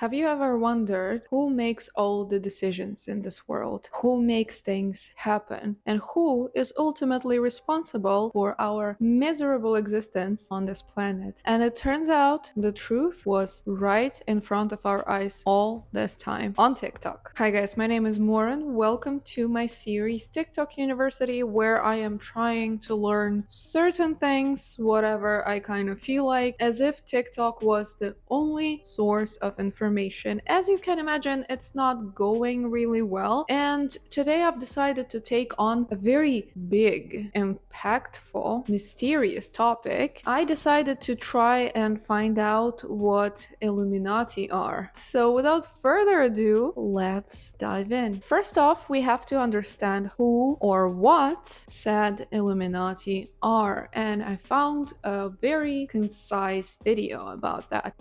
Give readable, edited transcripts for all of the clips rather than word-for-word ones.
Have you ever wondered who makes all the decisions in this world? Who makes things happen? And who is ultimately responsible for our miserable existence on this planet? And it turns out the truth was right in front of our eyes all this time on TikTok. Hi guys, my name is Moran. Welcome to my series TikTok University, where I am trying to learn certain things, whatever I kind of feel like, as if TikTok was the only source of information. As you can imagine, it's not going really well, and today I've decided to take on a very big, impactful, mysterious topic. I decided to try and find out what Illuminati are. So without further ado, let's dive in. First off, we have to understand who or what said Illuminati are, and I found a very concise video about that.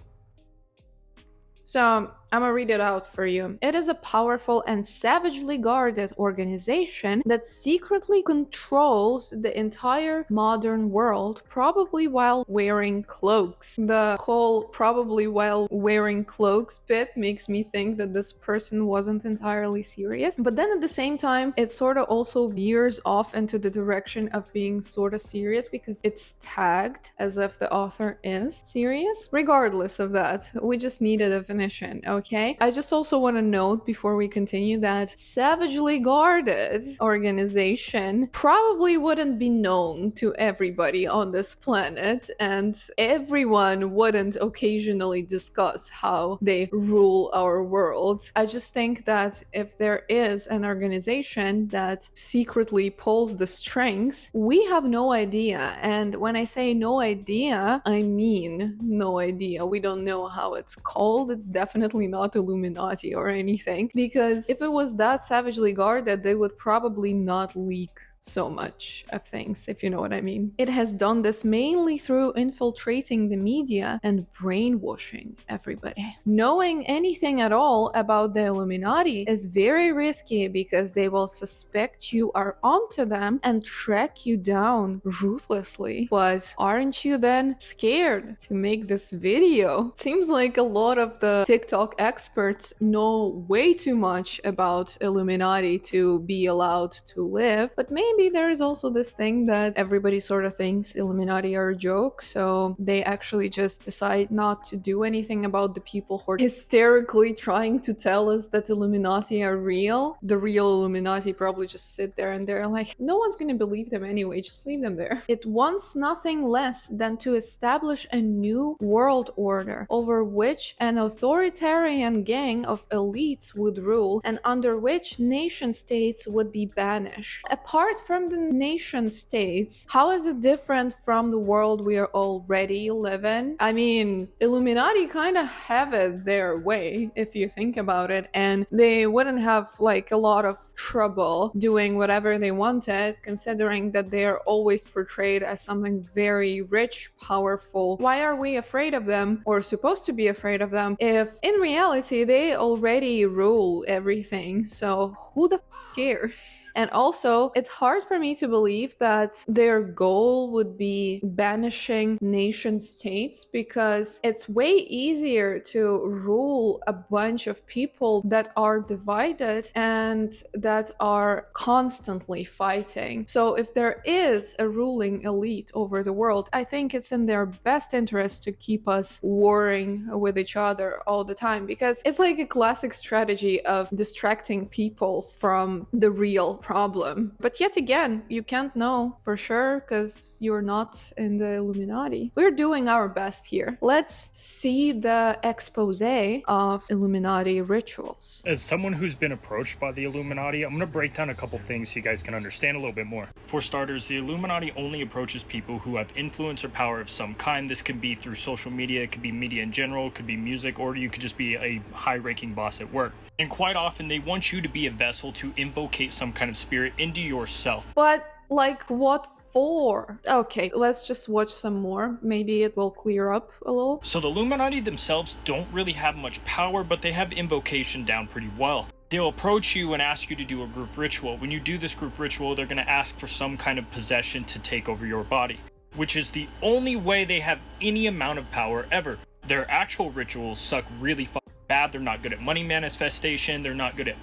So I'm gonna read it out for you. It is a powerful and savagely guarded organization that secretly controls the entire modern world, probably while wearing cloaks. The whole probably while wearing cloaks bit makes me think that this person wasn't entirely serious. But then at the same time, it sort of also veers off into the direction of being sort of serious because it's tagged as if the author is serious. Regardless of that, we just need a definition, okay? I just also want to note before we continue that savagely guarded organization probably wouldn't be known to everybody on this planet, and everyone wouldn't occasionally discuss how they rule our world. I just think that if there is an organization that secretly pulls the strings, we have no idea. And when I say no idea, I mean no idea. We don't know how it's called. It's definitely not Illuminati or anything, because if it was that savagely guarded, they would probably not leak so much of things, if you know what I mean. It has done this mainly through infiltrating the media and brainwashing everybody. Knowing anything at all about the Illuminati is very risky because they will suspect you are onto them and track you down ruthlessly. But aren't you then scared to make this video? Seems like a lot of the TikTok experts know way too much about Illuminati to be allowed to live, but maybe there is also this thing that everybody sort of thinks Illuminati are a joke, so they actually just decide not to do anything about the people who are hysterically trying to tell us that Illuminati are real. The real Illuminati probably just sit there and they're like, no one's gonna believe them anyway, just leave them there. It wants nothing less than to establish a new world order over which an authoritarian gang of elites would rule and under which nation states would be banished. Apart from the nation states, how is it different from the world we are already live in? I mean, Illuminati kind of have it their way, if you think about it, and they wouldn't have like a lot of trouble doing whatever they wanted, considering that they are always portrayed as something very rich, powerful. Why are we afraid of them, or supposed to be afraid of them, if in reality they already rule everything? So who the cares? And also, it's hard for me to believe that their goal would be banishing nation states, because it's way easier to rule a bunch of people that are divided and that are constantly fighting. So if there is a ruling elite over the world, I think it's in their best interest to keep us warring with each other all the time, because it's like a classic strategy of distracting people from the real problem. But yet again, you can't know for sure because you're not in the Illuminati. We're doing our best here. Let's see the expose of Illuminati rituals. As someone who's been approached by the Illuminati, I'm going to break down a couple things so you guys can understand a little bit more. For starters, the Illuminati only approaches people who have influence or power of some kind. This could be through social media, it could be media in general, it could be music, or you could just be a high-ranking boss at work. And quite often, they want you to be a vessel to invocate some kind of spirit into yourself. But, like, what for? Okay, let's just watch some more. Maybe it will clear up a little. So the Illuminati themselves don't really have much power, but they have invocation down pretty well. They'll approach you and ask you to do a group ritual. When you do this group ritual, they're going to ask for some kind of possession to take over your body, which is the only way they have any amount of power ever. Their actual rituals suck really bad, they're not good at money manifestation, they're not good at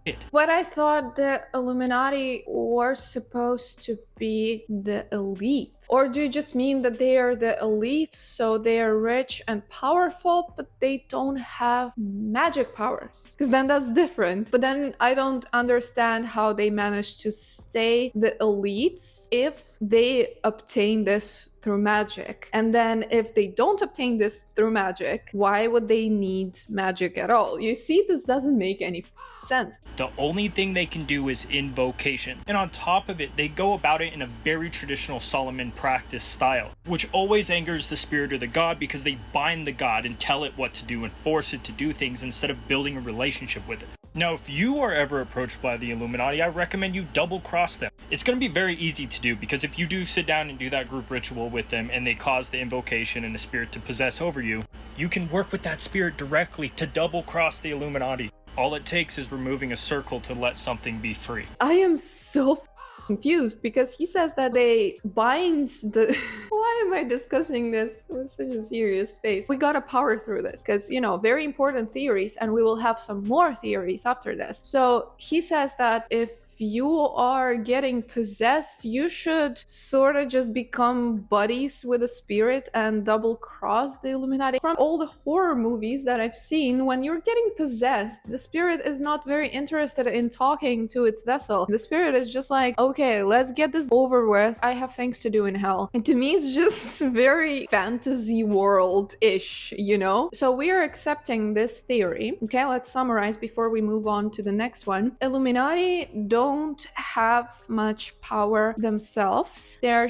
it. But I thought the Illuminati were supposed to be the elite. Or do you just mean that they are the elite, so they are rich and powerful, but they don't have magic powers? Because then that's different. But then I don't understand how they manage to stay the elites if they obtain this through magic. And then if they don't obtain this through magic, why would they need magic at all? You see, this doesn't make any sense. The only thing they can do is invocation. And on top of it, they go about it in a very traditional Solomon practice style, which always angers the spirit or the god because they bind the god and tell it what to do and force it to do things instead of building a relationship with it. Now, if you are ever approached by the Illuminati, I recommend you double cross them. It's going to be very easy to do because if you do sit down and do that group ritual with them and they cause the invocation and the spirit to possess over you, you can work with that spirit directly to double cross the Illuminati. All it takes is removing a circle to let something be free. I am so confused because he says that they bind the why am I discussing this with such a serious face? We gotta power through this because, you know, very important theories, and we will have some more theories after this. So he says that if you are getting possessed, you should sort of just become buddies with a spirit and double cross the Illuminati. From all the horror movies that I've seen, when you're getting possessed, the spirit is not very interested in talking to its vessel. The spirit is just like, okay, let's get this over with. I have things to do in hell. And to me, it's just very fantasy world-ish, you know? So we are accepting this theory. Okay, let's summarize before we move on to the next one. Illuminati don't have much power themselves. They're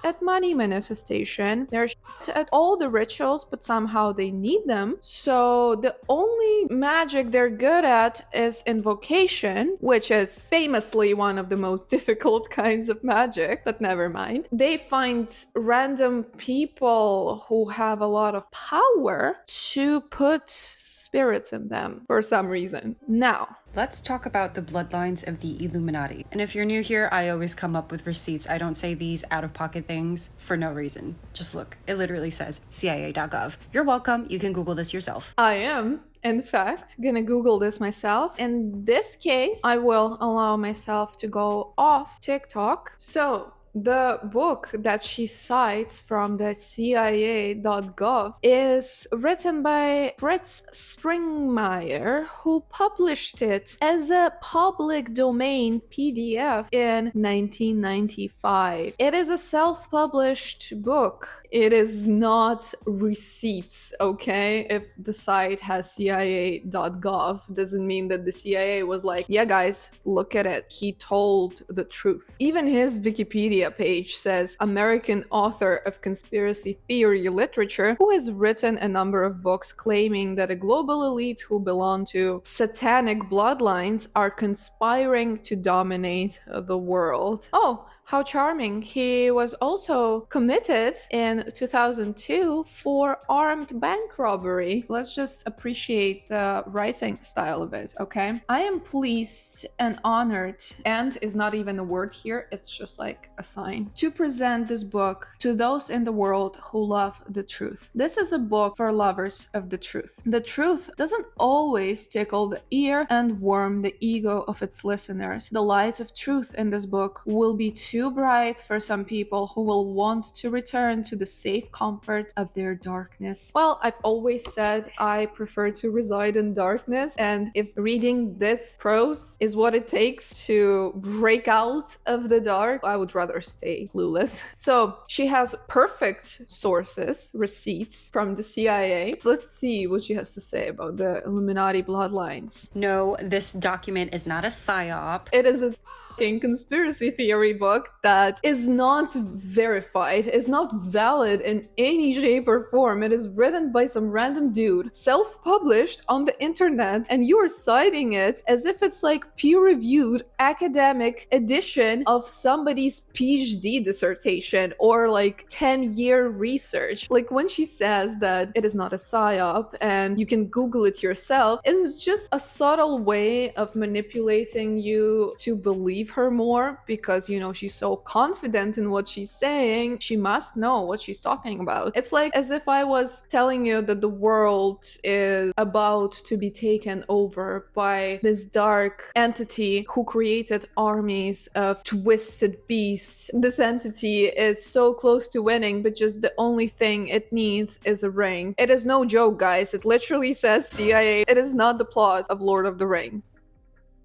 at money manifestation. They're at all the rituals, but somehow they need them. So the only magic they're good at is invocation, which is famously one of the most difficult kinds of magic, but never mind. They find random people who have a lot of power to put spirits in them for some reason. Now, let's talk about the bloodlines of the Illuminati. And if you're new here, I always come up with receipts. I don't say these out-of-pocket things for no reason. Just look, it literally says CIA.gov. You're welcome, you can Google this yourself. I am, in fact, gonna Google this myself. In this case, I will allow myself to go off TikTok. So, the book that she cites from the CIA.gov is written by Fritz Springmeier, who published it as a public domain PDF in 1995. It is a self-published book. It is not receipts, okay? If the site has CIA.gov, doesn't mean that the CIA was like, yeah guys, look at it. He told the truth. Even his Wikipedia page says American author of conspiracy theory literature who has written a number of books claiming that a global elite who belong to satanic bloodlines are conspiring to dominate the world. Oh, how charming. He was also committed in 2002 for armed bank robbery. Let's just appreciate the writing style of it, okay? I am pleased and honored, and is not even a word here, it's just like a sign, to present this book to those in the world who love the truth. This is a book for lovers of the truth. The truth doesn't always tickle the ear and warm the ego of its listeners. The light of truth in this book will be too bright for some people who will want to return to the safe comfort of their darkness. Well, I've always said I prefer to reside in darkness, and if reading this prose is what it takes to break out of the dark, I would rather stay clueless. So she has perfect sources, receipts from the CIA. So let's see what she has to say about the Illuminati bloodlines. No, this document is not a psyop. It is a conspiracy theory book that is not verified, is not valid in any shape or form. It is written by some random dude, self-published on the internet, and you are citing it as if it's like peer-reviewed academic edition of somebody's PhD dissertation or like 10-year research. Like when she says that it is not a psyop and you can Google it yourself, it is just a subtle way of manipulating you to believe her more because, you know, she's she's so confident in what she's saying, she must know what she's talking about. It's like as if I was telling you that the world is about to be taken over by this dark entity who created armies of twisted beasts. This entity is so close to winning, but just the only thing it needs is a ring. It is no joke, guys. It literally says CIA. It is not the plot of Lord of the Rings.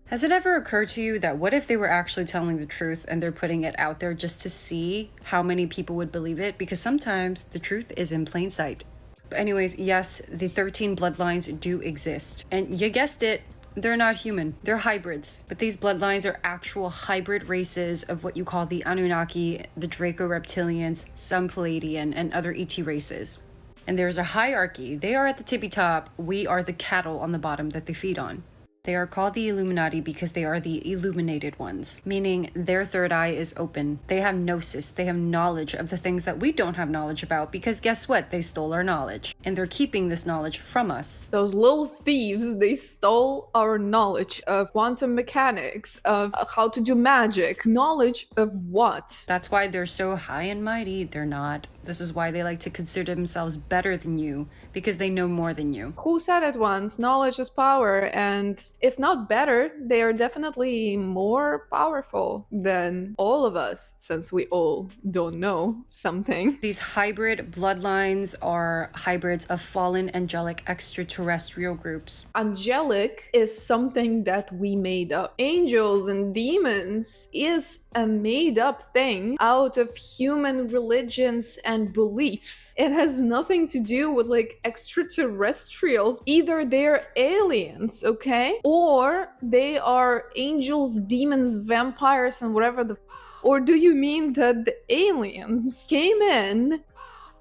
Has it ever occurred to you that what if they were actually telling the truth and they're putting it out there just to see how many people would believe it? Because sometimes the truth is in plain sight. But anyways, yes, the 13 bloodlines do exist. And you guessed it, they're not human. They're hybrids. But these bloodlines are actual hybrid races of what you call the Anunnaki, the Draco-Reptilians, some Palladian, and other ET races. And there's a hierarchy. They are at the tippy top. We are the cattle on the bottom that they feed on. They are called the Illuminati because they are the illuminated ones, meaning their third eye is open. They have gnosis, they have knowledge of the things that we don't have knowledge about because guess what? They stole our knowledge and they're keeping this knowledge from us. Those little thieves, they stole our knowledge of quantum mechanics, of how to do magic. Knowledge of what? That's why they're so high and mighty. They're not. This is why they like to consider themselves better than you, because they know more than you. Who said it once? Knowledge is power, and if not better, they are definitely more powerful than all of us, since we all don't know something. These hybrid bloodlines are hybrids of fallen angelic extraterrestrial groups. Angelic is something that we made up. Angels and demons is a made up thing out of human religions and beliefs. It has nothing to do with like extraterrestrials. Either they're aliens, okay? Or they are angels, demons, vampires, and whatever the or do you mean that the aliens came in,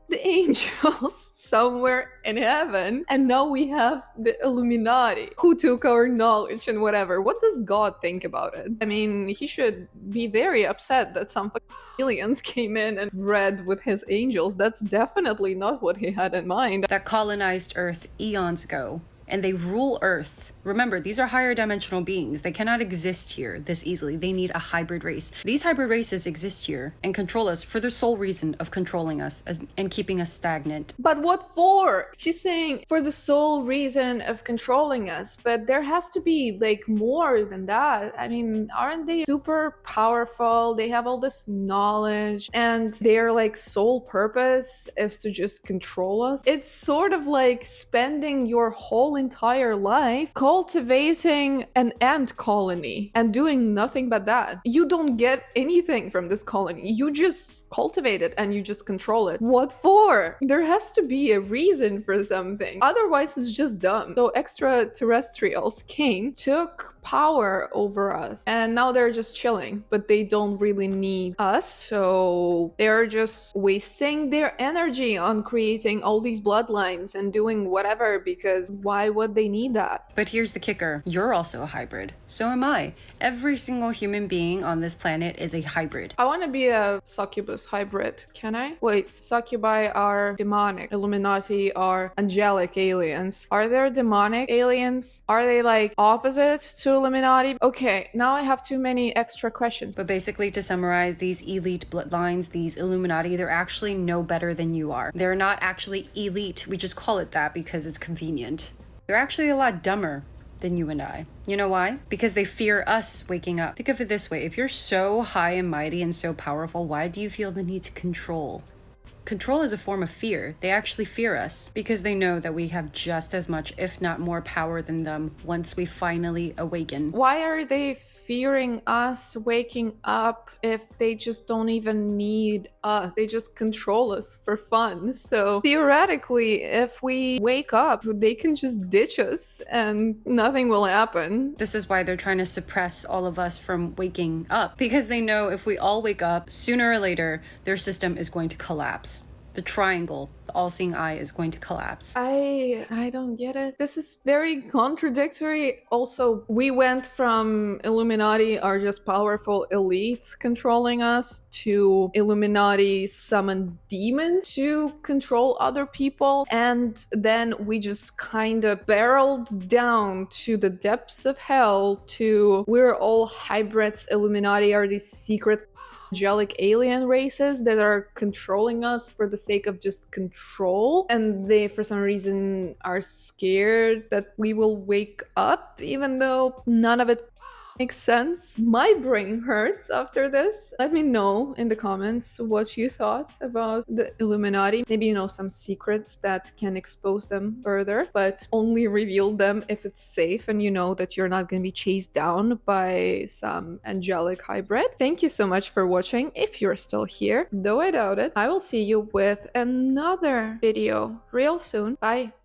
the angels somewhere in heaven, and now we have the Illuminati who took our knowledge and whatever? What does God think about it? I mean, he should be very upset that some aliens came in and read with his angels. That's definitely not what he had in mind. That colonized Earth eons ago, and they rule Earth. Remember, these are higher dimensional beings. They cannot exist here this easily. They need a hybrid race. These hybrid races exist here and control us for the sole reason of controlling us and keeping us stagnant. But what for? She's saying for the sole reason of controlling us, but there has to be like more than that. I mean, aren't they super powerful? They have all this knowledge and their like sole purpose is to just control us. It's sort of like spending your whole entire life cultivating an ant colony and doing nothing but that. You don't get anything from this colony. You just cultivate it and you just control it. What for? There has to be a reason for something. Otherwise, it's just dumb. So extraterrestrials came, took power over us, and now they're just chilling, but they don't really need us. So they're just wasting their energy on creating all these bloodlines and doing whatever, because why would they need that? But here's the kicker. You're also a hybrid. So am I. Every single human being on this planet is a hybrid. I want to be a succubus hybrid. Can I? Wait, succubi are demonic. Illuminati are angelic aliens. Are there demonic aliens? Are they like opposite to Illuminati? Okay, now I have too many extra questions. But basically, to summarize, these elite bloodlines, these Illuminati, they're actually no better than you are. They're not actually elite. We just call it that because it's convenient. They're actually a lot dumber than you and I. You know why? Because they fear us waking up. Think of it this way. If you're so high and mighty and so powerful, why do you feel the need to control? Control is a form of fear. They actually fear us because they know that we have just as much, if not more power than them once we finally awaken. Why are they fearing us waking up if they just don't even need us? They just control us for fun. So theoretically, if we wake up, they can just ditch us and nothing will happen. This is why they're trying to suppress all of us from waking up, because they know if we all wake up, sooner or later, their system is going to collapse. The triangle, the all-seeing eye, is going to collapse. I don't get it. This is very contradictory. Also, we went from Illuminati are just powerful elites controlling us to Illuminati summon demons to control other people, and then we just kind of barreled down to the depths of hell to we're all hybrids. Illuminati are these secret angelic alien races that are controlling us for the sake of just control, and they for some reason are scared that we will wake up, even though none of it makes sense. My brain hurts after this. Let me know in the comments what you thought about the Illuminati. Maybe you know some secrets that can expose them further, but only reveal them if it's safe and you know that you're not going to be chased down by some angelic hybrid. Thank you so much for watching. If you're still here, though I doubt it, I will see you with another video real soon. Bye.